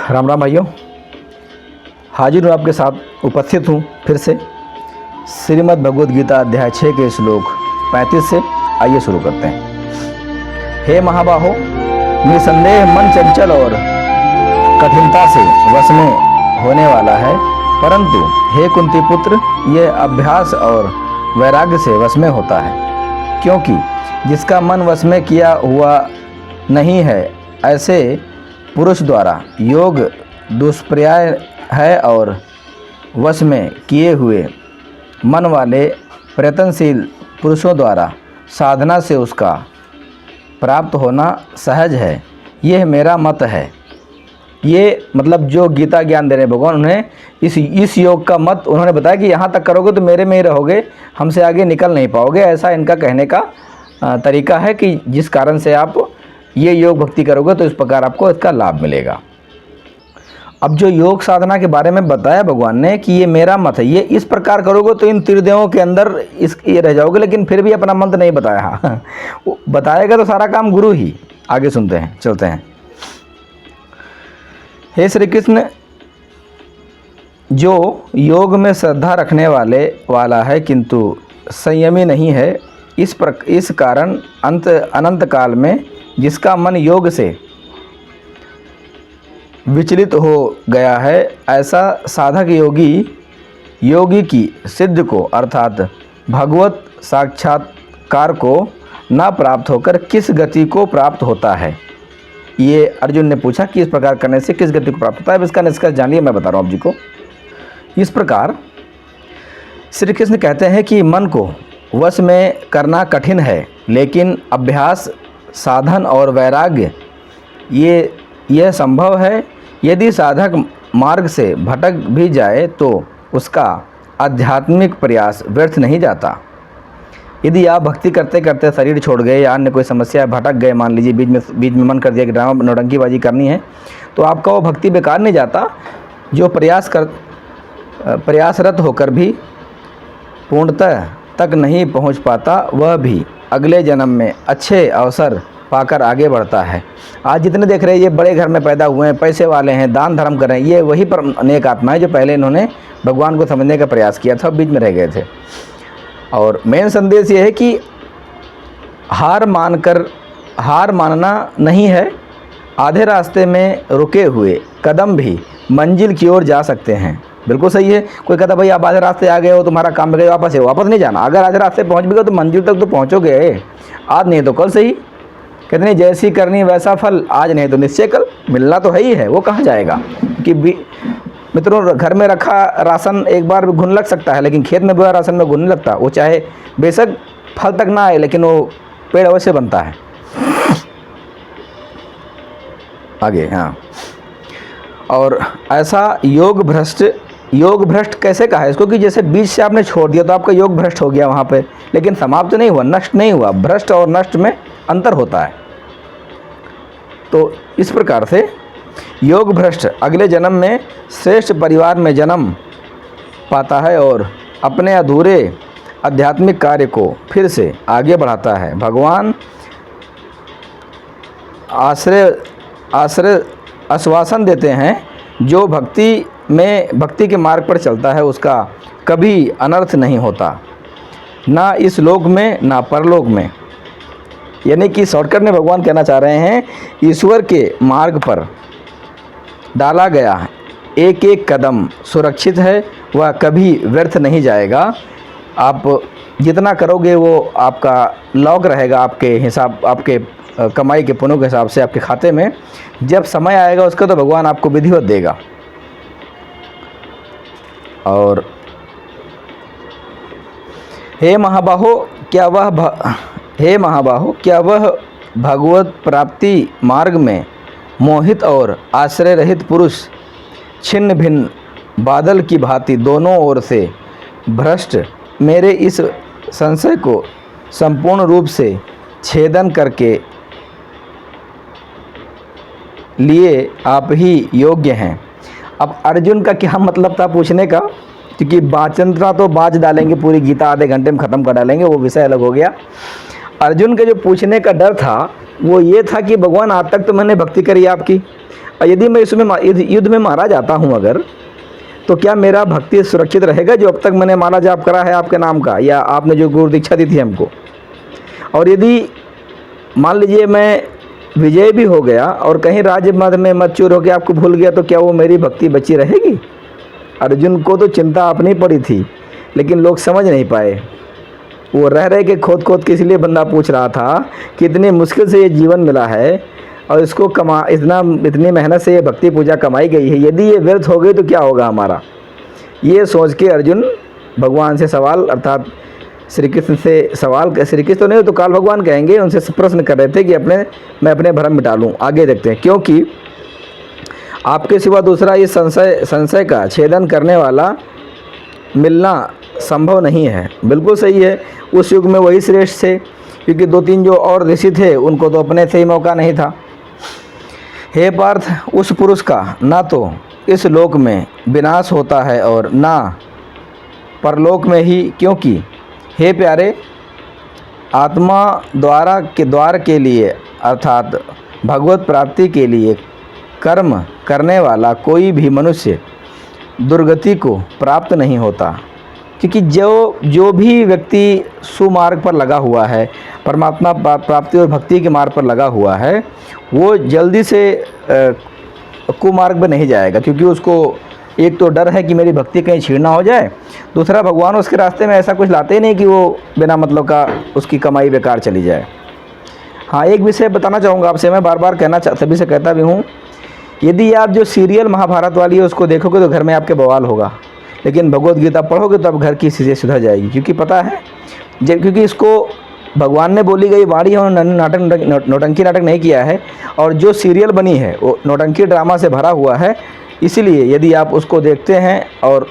राम राम भाइयों, हाजिर हूँ आपके साथ उपस्थित हूँ फिर से श्रीमद् भगवद गीता अध्याय 6 के श्लोक 35 से। आइए शुरू करते हैं। हे महाबाहो, निसंदेह मन चंचल और कठिनता से वश में होने वाला है, परंतु हे कुंती पुत्र, ये अभ्यास और वैराग्य से वश में होता है। क्योंकि जिसका मन वश में किया हुआ नहीं है, ऐसे पुरुष द्वारा योग दुष्पर्याय है और वश में किए हुए मन वाले प्रयत्नशील पुरुषों द्वारा साधना से उसका प्राप्त होना सहज है। यह मेरा मत है। ये मतलब जो गीता ज्ञान दे रहे हैं भगवान, उन्हें इस योग का मत उन्होंने बताया कि यहाँ तक करोगे तो मेरे में ही रहोगे, हमसे आगे निकल नहीं पाओगे। ऐसा इनका कहने का तरीका है कि जिस कारण से आप ये योग भक्ति करोगे तो इस प्रकार आपको इसका लाभ मिलेगा। अब जो योग साधना के बारे में बताया भगवान ने कि ये मेरा मत है, ये इस प्रकार करोगे तो इन त्रिदेवों के अंदर ये रह जाओगे, लेकिन फिर भी अपना मंत्र नहीं बताया। बताएगा तो सारा काम गुरु ही। आगे सुनते हैं, चलते हैं। हे श्री कृष्ण, जो योग में श्रद्धा रखने वाला है किंतु संयमी नहीं है, इस कारण अनंत काल में जिसका मन योग से विचलित हो गया है, ऐसा साधक योगी की सिद्ध को अर्थात भगवत साक्षात्कार को न प्राप्त होकर किस गति को प्राप्त होता है। ये अर्जुन ने पूछा कि इस प्रकार करने से किस गति को प्राप्त होता है। अब इसका निष्कर्ष जानिए, मैं बता रहा हूँ आप जी को। इस प्रकार श्री कृष्ण कहते हैं कि मन को वश में करना कठिन है, लेकिन अभ्यास, साधन और वैराग्य यह संभव है। यदि साधक मार्ग से भटक भी जाए तो उसका आध्यात्मिक प्रयास व्यर्थ नहीं जाता। यदि आप भक्ति करते करते शरीर छोड़ गए या अन्य कोई समस्या भटक गए, मान लीजिए बीच में मन कर दिया कि ड्रामा नौटंकीबाजी करनी है, तो आपका वो भक्ति बेकार नहीं जाता। जो प्रयासरत होकर भी पूर्णतः तक नहीं पहुंच पाता, वह भी अगले जन्म में अच्छे अवसर पाकर आगे बढ़ता है। आज जितने देख रहे हैं ये बड़े घर में पैदा हुए हैं, पैसे वाले हैं, दान धर्म कर रहे हैं, ये वही पर नेक आत्माएं जो पहले इन्होंने भगवान को समझने का प्रयास किया था, बीच में रह गए थे। और मेन संदेश ये है कि हार मानना नहीं है। आधे रास्ते में रुके हुए कदम भी मंजिल की ओर जा सकते हैं। बिल्कुल सही है। कोई कहता भाई आप आधे रास्ते आ गए हो, तुम्हारा काम हो गया, वापस नहीं जाना। अगर आधे रास्ते पहुंच भी गए तो मंजिल तक तो पहुंचोगे, आज नहीं तो कल सही। कहते नहीं जैसी करनी वैसा फल, आज नहीं तो निश्चय कल। मिलना तो है ही है, वो कहाँ जाएगा। कि मित्रों, घर में रखा राशन एक बार घुन लग सकता है, लेकिन खेत में बोया राशन में घुन नहीं लगता। वो चाहे बेशक फल तक ना आए, लेकिन वो पेड़ अवश्य बनता है। आगे, हाँ। और ऐसा योग भ्रष्ट कैसे कहा है इसको, कि जैसे बीच से आपने छोड़ दिया तो आपका योग भ्रष्ट हो गया वहाँ पे, लेकिन समाप्त नहीं हुआ, नष्ट नहीं हुआ। भ्रष्ट और नष्ट में अंतर होता है। तो इस प्रकार से योग भ्रष्ट अगले जन्म में श्रेष्ठ परिवार में जन्म पाता है और अपने अधूरे आध्यात्मिक कार्य को फिर से आगे बढ़ाता है। भगवान आश्वासन देते हैं, जो भक्ति के मार्ग पर चलता है उसका कभी अनर्थ नहीं होता, ना इस लोक में ना परलोक में। यानी कि शॉर्टकट में भगवान कहना चाह रहे हैं, ईश्वर के मार्ग पर डाला गया एक एक कदम सुरक्षित है, वह कभी व्यर्थ नहीं जाएगा। आप जितना करोगे वो आपका लॉग रहेगा, आपके हिसाब, आपके कमाई के पुण्यों के हिसाब से आपके खाते में। जब समय आएगा उसका तो भगवान आपको विधिवत देगा। और हे महाबाहो, क्या वह भगवत प्राप्ति मार्ग में मोहित और आश्रय रहित पुरुष छिन्न भिन्न बादल की भांति दोनों ओर से भ्रष्ट मेरे इस संशय को संपूर्ण रूप से छेदन करके लिए आप ही योग्य हैं। अब अर्जुन का क्या मतलब था पूछने का, क्योंकि बाचंद्रा तो बाज डालेंगे, पूरी गीता आधे घंटे में ख़त्म कर डालेंगे, वो विषय अलग हो गया। अर्जुन के जो पूछने का डर था वो ये था कि भगवान आज तक तो मैंने भक्ति करी आपकी, और यदि मैं इसमें युद्ध में मारा जाता हूँ अगर, तो क्या मेरा भक्ति सुरक्षित रहेगा जो अब तक मैंने माला जाप करा है आपके नाम का, या आपने जो गुरु दीक्षा दी थी हमको? और यदि मान लीजिए मैं विजय भी हो गया और कहीं राज्य मद में मत चूर होकर आपको भूल गया, तो क्या वो मेरी भक्ति बची रहेगी? अर्जुन को तो चिंता अपनी पड़ी थी, लेकिन लोग समझ नहीं पाए। वो रह रहे के खोद खोद के, इसलिए बंदा पूछ रहा था कि इतनी मुश्किल से ये जीवन मिला है और इसको इतनी मेहनत से ये भक्ति पूजा कमाई गई है, यदि ये व्यर्थ हो गई तो क्या होगा हमारा? ये सोच के अर्जुन भगवान से सवाल, अर्थात श्री कृष्ण से सवाल, श्री कृष्ण तो नहीं तो काल भगवान कहेंगे, उनसे प्रश्न कर रहे थे कि मैं अपने भ्रम मिटा लूँ। आगे देखते हैं, क्योंकि आपके सिवा दूसरा इस संशय का छेदन करने वाला मिलना संभव नहीं है। बिल्कुल सही है, उस युग में वही श्रेष्ठ थे, क्योंकि 2-3 जो और ऋषि थे उनको तो अपने से ही मौका नहीं था। हे पार्थ, उस पुरुष का ना तो इस लोक में विनाश होता है और ना परलोक में ही, क्योंकि हे प्यारे, आत्मा द्वार के लिए अर्थात भगवत प्राप्ति के लिए कर्म करने वाला कोई भी मनुष्य दुर्गति को प्राप्त नहीं होता। क्योंकि जो भी व्यक्ति सुमार्ग पर लगा हुआ है, परमात्मा प्राप्ति और भक्ति के मार्ग पर लगा हुआ है, वो जल्दी से कुमार्ग में नहीं जाएगा। क्योंकि उसको एक तो डर है कि मेरी भक्ति कहीं छीड़ ना हो जाए, दूसरा भगवान उसके रास्ते में ऐसा कुछ लाते ही नहीं कि वो बिना मतलब का उसकी कमाई बेकार चली जाए। हाँ, एक विषय बताना चाहूँगा आपसे, मैं बार बार सभी से कहता भी हूँ, यदि आप जो सीरियल महाभारत वाली है उसको देखोगे तो घर में आपके बवाल होगा, लेकिन भगवद गीता पढ़ोगे तो अब घर की चीज़ें सुधर जाएगी। क्योंकि पता है, क्योंकि इसको भगवान ने बोली गई वाणी है, नौटंकी नाटक नहीं किया है, और जो सीरियल बनी है वो नौटंकी ड्रामा से भरा हुआ है। इसीलिए यदि आप उसको देखते हैं और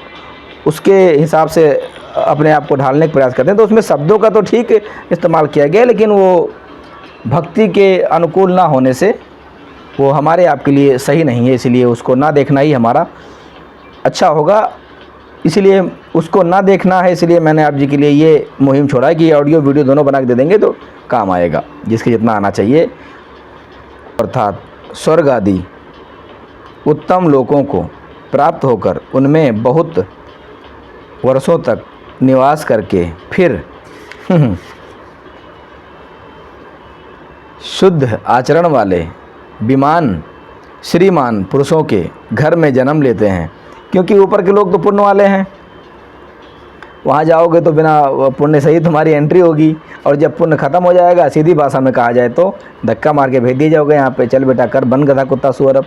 उसके हिसाब से अपने आप को ढालने का प्रयास करते हैं, तो उसमें शब्दों का तो ठीक इस्तेमाल किया गया, लेकिन वो भक्ति के अनुकूल ना होने से वो हमारे आपके लिए सही नहीं है। इसलिए उसको ना देखना ही हमारा अच्छा होगा। इसलिए उसको ना देखना है, इसलिए मैंने आप जी के लिए ये मुहिम छोड़ा है कि ऑडियो वीडियो दोनों बना के दे देंगे तो काम आएगा, जिसके जितना आना चाहिए। अर्थात स्वर्ग आदि उत्तम लोकों को प्राप्त होकर उनमें बहुत वर्षों तक निवास करके फिर शुद्ध आचरण वाले श्रीमान पुरुषों के घर में जन्म लेते हैं। क्योंकि ऊपर के लोग तो पुण्य वाले हैं, वहाँ जाओगे तो बिना पुण्य से ही तुम्हारी एंट्री होगी, और जब पुण्य खत्म हो जाएगा, सीधी भाषा में कहा जाए तो धक्का मार के भेज दिए जाओगे यहाँ पे, चल बेटा कर बन गधा कुत्ता सुअर, अब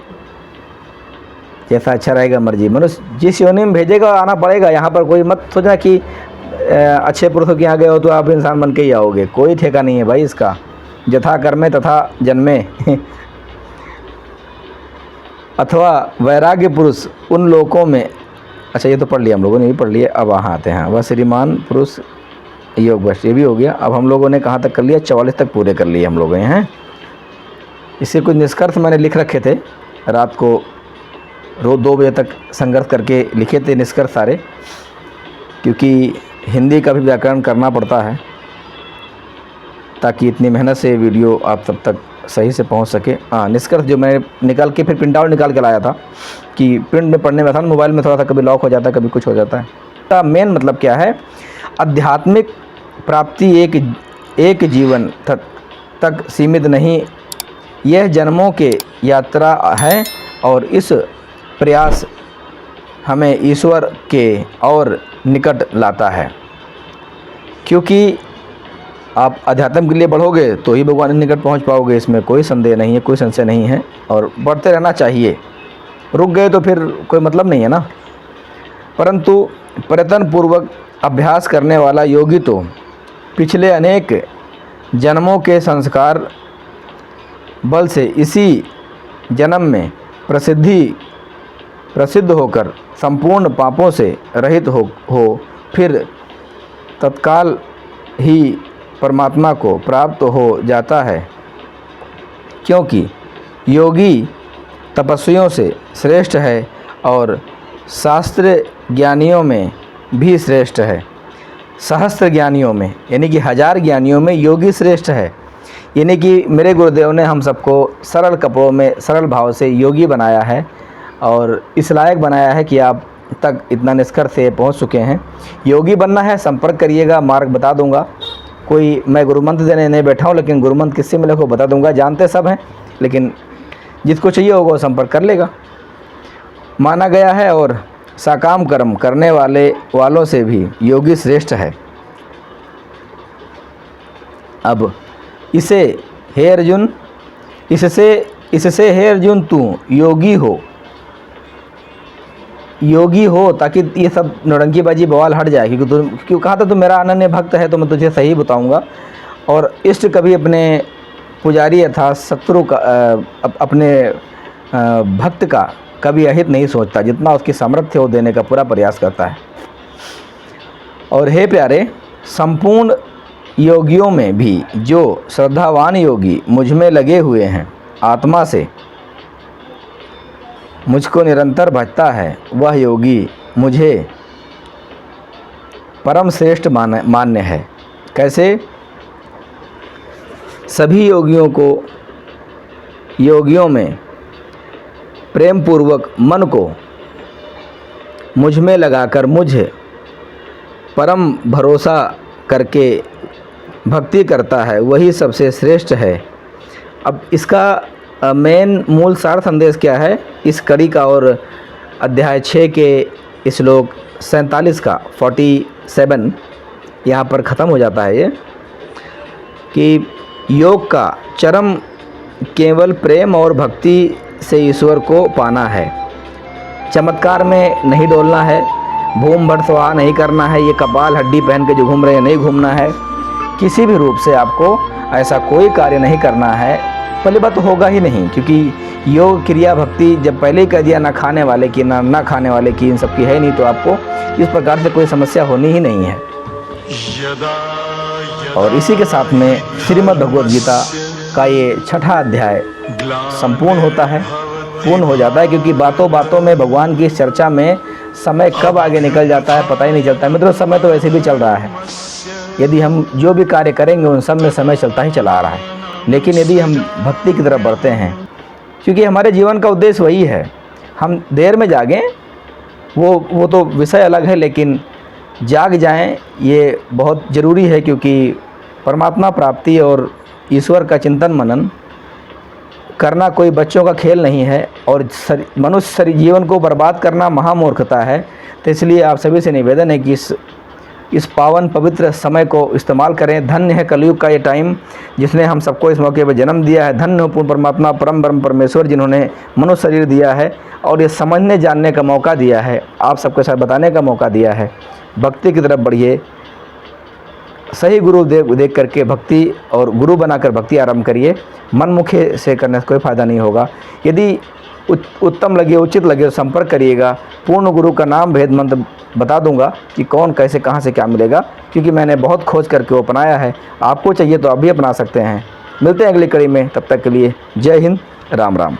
जैसा अच्छा रहेगा मर्जी। मनुष्य जिस योनि में भेजेगा आना पड़ेगा। यहाँ पर कोई मत सोचना कि अच्छे पुरुषों के यहाँ गए हो तो आप इंसान बन के ही आओगे, कोई ठेका नहीं है भाई इसका। यथा कर्मे तथा जन्मे अथवा वैराग्य पुरुष उन लोकों में। अच्छा, ये तो पढ़ लिया हम लोगों ने, ये पढ़ लिया। अब वहाँ आते हैं, वह श्रीमान पुरुष योग बस, ये भी हो गया। अब हम लोगों ने कहाँ तक कर लिया? 44 तक पूरे कर लिए हम लोग हैं। इससे कुछ निष्कर्ष मैंने लिख रखे थे, रात को रोज़ 2 बजे तक संघर्ष करके लिखे थे निष्कर्ष सारे, क्योंकि हिंदी का भी व्याकरण करना पड़ता है ताकि इतनी मेहनत से वीडियो आप सब तक सही से पहुंच सके। हाँ, निष्कर्ष जो मैं निकाल के फिर प्रिंट आउट निकाल के लाया था कि प्रिंट में पढ़ने में था, मोबाइल में थोड़ा सा कभी लॉक हो जाता है, कभी कुछ हो जाता है। तो मेन मतलब क्या है? आध्यात्मिक प्राप्ति एक जीवन तक सीमित नहीं, यह जन्मों के यात्रा है, और इस प्रयास हमें ईश्वर के और निकट लाता है। क्योंकि आप अध्यात्म के लिए बढ़ोगे तो ही भगवान के निकट पहुंच पाओगे, इसमें कोई संदेह नहीं है, कोई संशय नहीं है, और बढ़ते रहना चाहिए। रुक गए तो फिर कोई मतलब नहीं है ना। परंतु प्रयत्न पूर्वक अभ्यास करने वाला योगी तो पिछले अनेक जन्मों के संस्कार बल से इसी जन्म में प्रसिद्ध होकर संपूर्ण पापों से रहित हो फिर तत्काल ही परमात्मा को प्राप्त हो जाता है। क्योंकि योगी तपस्वियों से श्रेष्ठ है और शास्त्र ज्ञानियों में भी श्रेष्ठ है। सहस्त्र ज्ञानियों में, यानी कि 1000 ज्ञानियों में योगी श्रेष्ठ है। यानी कि मेरे गुरुदेव ने हम सबको सरल कपड़ों में सरल भाव से योगी बनाया है और इस लायक बनाया है कि आप तक इतना निष्कर्ष से पहुंच चुके हैं। योगी बनना है, संपर्क करिएगा, मार्ग बता दूंगा। कोई मैं गुरु मंत्र देने नहीं बैठा हूँ, लेकिन गुरु मंत्र किससे मिले को बता दूंगा। जानते सब हैं, लेकिन जिसको चाहिए होगा वो संपर्क कर लेगा। माना गया है और साकाम कर्म करने वालों से भी योगी श्रेष्ठ है। अब इससे हे अर्जुन तू योगी हो ताकि ये सब नौटंकीबाजी बवाल हट जाए। क्योंकि क्यों कहा था तू मेरा अनन्य भक्त है, तो मैं तुझे सही बताऊंगा। और इष्ट कभी अपने पुजारी अर्थात शत्रु का अपने भक्त का कभी अहित नहीं सोचता, जितना उसकी सामर्थ्य हो देने का पूरा प्रयास करता है। और हे प्यारे, संपूर्ण योगियों में भी जो श्रद्धावान योगी मुझ में लगे हुए हैं, आत्मा से मुझको निरंतर भजता है, वह योगी मुझे परम श्रेष्ठ मान्य है। कैसे? सभी योगियों में प्रेम पूर्वक मन को मुझ में लगाकर मुझे परम भरोसा करके भक्ति करता है, वही सबसे श्रेष्ठ है। अब इसका मेन मूल सार संदेश क्या है इस कड़ी का, और अध्याय 6 के श्लोक 47 का 47 यहाँ पर ख़त्म हो जाता है ये, कि योग का चरम केवल प्रेम और भक्ति से ईश्वर को पाना है। चमत्कार में नहीं डोलना है, भूम भट स्वाहा नहीं करना है, ये कपाल हड्डी पहन के जो घूम रहे हैं नहीं घूमना है। किसी भी रूप से आपको ऐसा कोई कार्य नहीं करना है। पहली बात तो होगा ही नहीं, क्योंकि योग क्रिया भक्ति जब पहले ही कह दिया ना खाने वाले की ना खाने वाले की, इन सब की है नहीं, तो आपको इस प्रकार से कोई समस्या होनी ही नहीं है। और इसी के साथ में श्रीमद् भगवद गीता का ये 6ठा अध्याय संपूर्ण होता है, पूर्ण हो जाता है। क्योंकि बातों बातों में भगवान की इस चर्चा में समय कब आगे निकल जाता है पता ही नहीं चलता है। मित्रों, समय तो वैसे भी चल रहा है, यदि हम जो भी कार्य करेंगे उन सब में समय चलता ही चला आ रहा है। लेकिन यदि हम भक्ति की तरफ बढ़ते हैं, क्योंकि हमारे जीवन का उद्देश्य वही है, हम देर में जागें वो तो विषय अलग है, लेकिन जाग जाएं ये बहुत ज़रूरी है। क्योंकि परमात्मा प्राप्ति और ईश्वर का चिंतन मनन करना कोई बच्चों का खेल नहीं है, और मनुष्य जीवन को बर्बाद करना महामूर्खता है। तो इसलिए आप सभी से निवेदन है कि इस पावन पवित्र समय को इस्तेमाल करें। धन्य है कलयुग का ये टाइम जिसने हम सबको इस मौके पर जन्म दिया है। धन्य हो पूर्ण परमात्मा परम ब्रह्म परमेश्वर जिन्होंने मनुष्य शरीर दिया है और ये समझने जानने का मौका दिया है, आप सबके साथ बताने का मौका दिया है। भक्ति की तरफ बढ़िए, सही गुरु देख करके भक्ति और गुरु बनाकर भक्ति आरंभ करिए। मनमुखे से करने से कोई फ़ायदा नहीं होगा। यदि उत्तम लगे, उचित लगे तो संपर्क करिएगा। पूर्ण गुरु का नाम भेद मंत्र बता दूंगा कि कौन कैसे कहाँ से क्या मिलेगा, क्योंकि मैंने बहुत खोज करके वो अपनाया है। आपको चाहिए तो आप भी अपना सकते हैं। मिलते हैं अगली कड़ी में, तब तक के लिए जय हिंद, राम राम।